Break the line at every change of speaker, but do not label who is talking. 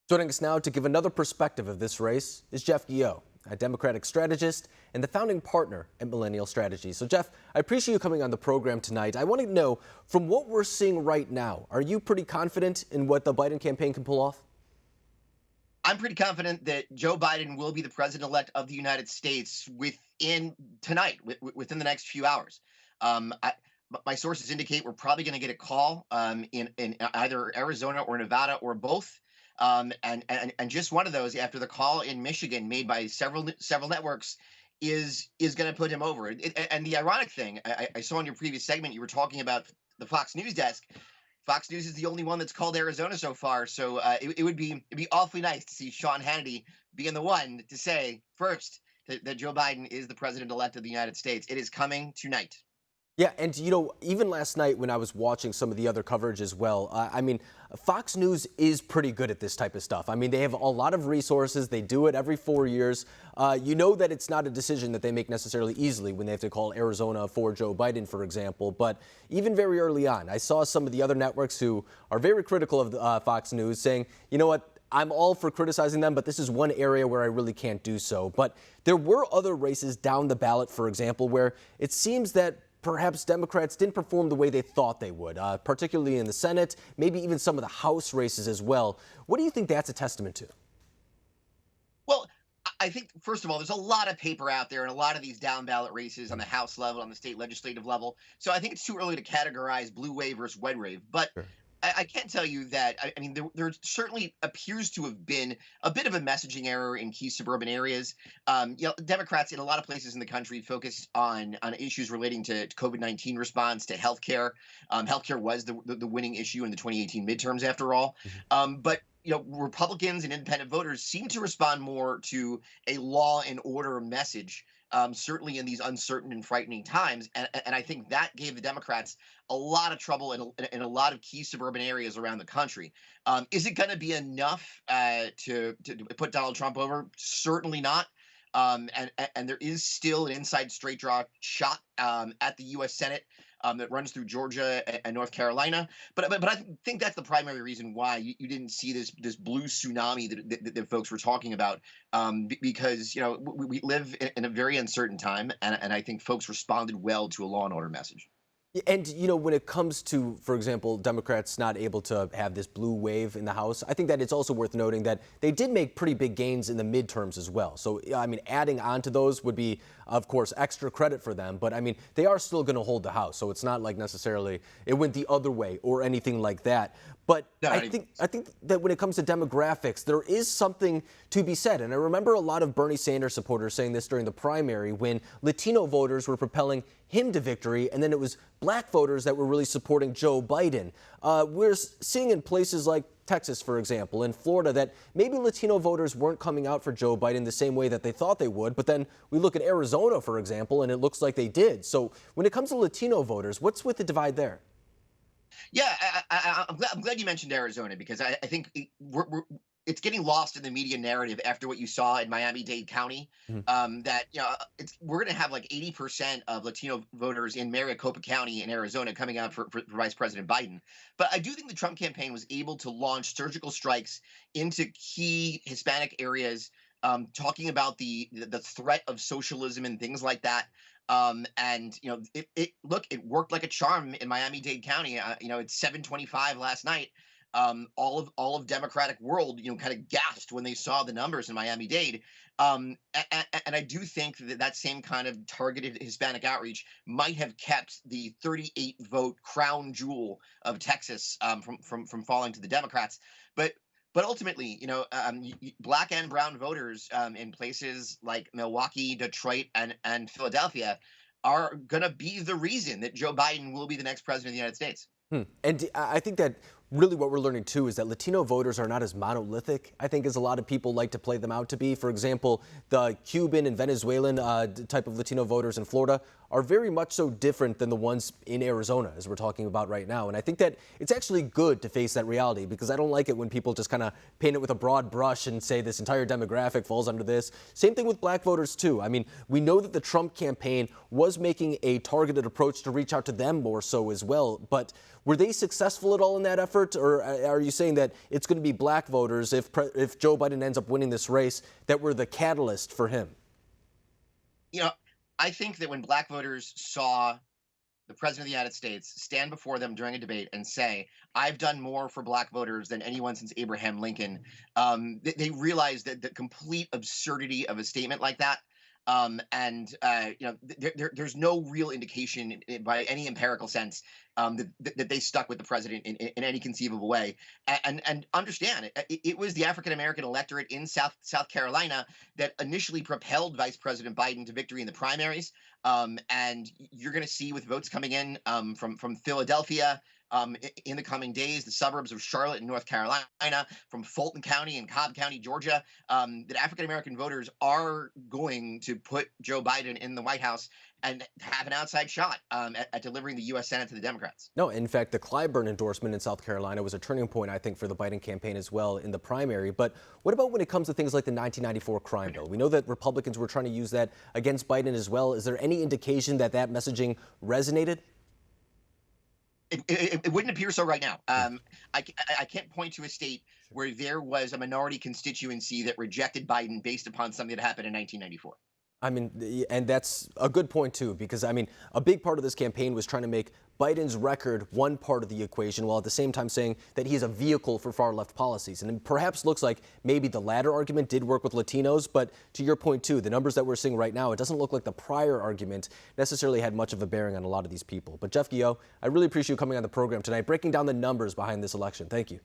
Joining us now to give another perspective of this race is Jeff Guillot, a Democratic strategist and the founding partner at Millennial Strategy. So, Jeff, I appreciate you coming on the program tonight. I want to know, from what we're seeing right now, are you pretty confident in what the Biden campaign can pull off?
I'm pretty confident that Joe Biden will be the president-elect of the United States within the next few hours. My sources indicate we're probably going to get a call in either Arizona or Nevada or both. And just one of those, after the call in Michigan made by several networks, is going to put him over. And the ironic thing, I saw in your previous segment, you were talking about the Fox News desk. Fox News is the only one that's called Arizona so far, so it'd be awfully nice to see Sean Hannity being the one to say first that Joe Biden is the president-elect of the United States. It is coming tonight.
Yeah, and even last night when I was watching some of the other coverage as well, Fox News is pretty good at this type of stuff. I mean, they have a lot of resources. They do it every 4 years. You know that it's not a decision that they make necessarily easily when they have to call Arizona for Joe Biden, for example. But even very early on, I saw some of the other networks who are very critical of Fox News saying, you know what, I'm all for criticizing them, but this is one area where I really can't do so. But there were other races down the ballot, for example, where it seems that perhaps Democrats didn't perform the way they thought they would, particularly in the Senate, maybe even some of the House races as well. What do you think that's a testament to?
Well, I think, first of all, there's a lot of paper out there and a lot of these down ballot races on the House level, on the state legislative level. So I think it's too early to categorize blue wave versus red wave. But
Sure.
I can tell you that, there certainly appears to have been a bit of a messaging error in key suburban areas. Democrats in a lot of places in the country focused on issues relating to COVID-19 response, to healthcare. Healthcare was the winning issue in the 2018 midterms, after all. But Republicans and independent voters seem to respond more to a law and order message, certainly in these uncertain and frightening times. And I think that gave the Democrats a lot of trouble in a lot of key suburban areas around the country. Is it going to be enough to put Donald Trump over? Certainly not. And there is still an inside straight draw shot at the U.S. Senate that runs through Georgia and North Carolina. But I think that's the primary reason why you didn't see this blue tsunami that folks were talking about, because we live in a very uncertain time, and I think folks responded well to a law and order message.
And, when it comes to, for example, Democrats not able to have this blue wave in the House, I think that it's also worth noting that they did make pretty big gains in the midterms as well. So, adding on to those would be, of course, extra credit for them. But, they are still going to hold the House. So it's not like necessarily it went the other way or anything like that. But
No,
I think that when it comes to demographics, there is something to be said. And I remember a lot of Bernie Sanders supporters saying this during the primary when Latino voters were propelling him to victory, and then it was black voters that were really supporting Joe Biden. We're seeing in places like Texas, for example, and Florida, that maybe Latino voters weren't coming out for Joe Biden the same way that they thought they would. But then we look at Arizona, for example, and it looks like they did. So when it comes to Latino voters, what's with the divide there?
Yeah, I'm glad you mentioned Arizona, because I think it's getting lost in the media narrative after what you saw in Miami-Dade County. That we're going to have like 80% of Latino voters in Maricopa County in Arizona coming out for Vice President Biden. But I do think the Trump campaign was able to launch surgical strikes into key Hispanic areas, talking about the threat of socialism and things like that. It worked like a charm in Miami-Dade County. It's 7:25 last night. All of Democratic world, kind of gasped when they saw the numbers in Miami-Dade. And I do think that same kind of targeted Hispanic outreach might have kept the 38 vote crown jewel of Texas from falling to the Democrats. But ultimately, black and brown voters in places like Milwaukee, Detroit, and Philadelphia are going to be the reason that Joe Biden will be the next president of the United States.
And I think that really what we're learning, too, is that Latino voters are not as monolithic, I think, as a lot of people like to play them out to be. For example, the Cuban and Venezuelan type of Latino voters in Florida are very much so different than the ones in Arizona, as we're talking about right now. And I think that it's actually good to face that reality, because I don't like it when people just kind of paint it with a broad brush and say this entire demographic falls under this. Same thing with black voters, too. I mean, we know that the Trump campaign was making a targeted approach to reach out to them more so as well. But were they successful at all in that effort? Or are you saying that it's going to be black voters, if Joe Biden ends up winning this race, that were the catalyst for him?
You know, I think that when black voters saw the president of the United States stand before them during a debate and say, "I've done more for black voters than anyone since Abraham Lincoln," they realized that the complete absurdity of a statement like that. There's no real indication by any empirical sense that they stuck with the president in any conceivable way. And understand, it was the African American electorate in South Carolina that initially propelled Vice President Biden to victory in the primaries. And you're going to see, with votes coming in from Philadelphia, in the coming days, the suburbs of Charlotte and North Carolina, from Fulton County and Cobb County, Georgia, that African American voters are going to put Joe Biden in the White House and have an outside shot at delivering the U.S. Senate to the Democrats.
No, in fact, the Clyburn endorsement in South Carolina was a turning point, I think, for the Biden campaign as well in the primary. But what about when it comes to things like the 1994 crime bill? We know that Republicans were trying to use that against Biden as well. Is there any indication that that messaging resonated?
It wouldn't appear so right now. I can't point to a state where there was a minority constituency that rejected Biden based upon something that happened in 1994.
I mean, and that's a good point, too, because, I mean, a big part of this campaign was trying to make Biden's record one part of the equation, while at the same time saying that he is a vehicle for far-left policies. And it perhaps looks like maybe the latter argument did work with Latinos, but to your point, too, the numbers that we're seeing right now, it doesn't look like the prior argument necessarily had much of a bearing on a lot of these people. But Jeff Guillot, I really appreciate you coming on the program tonight, breaking down the numbers behind this election. Thank you.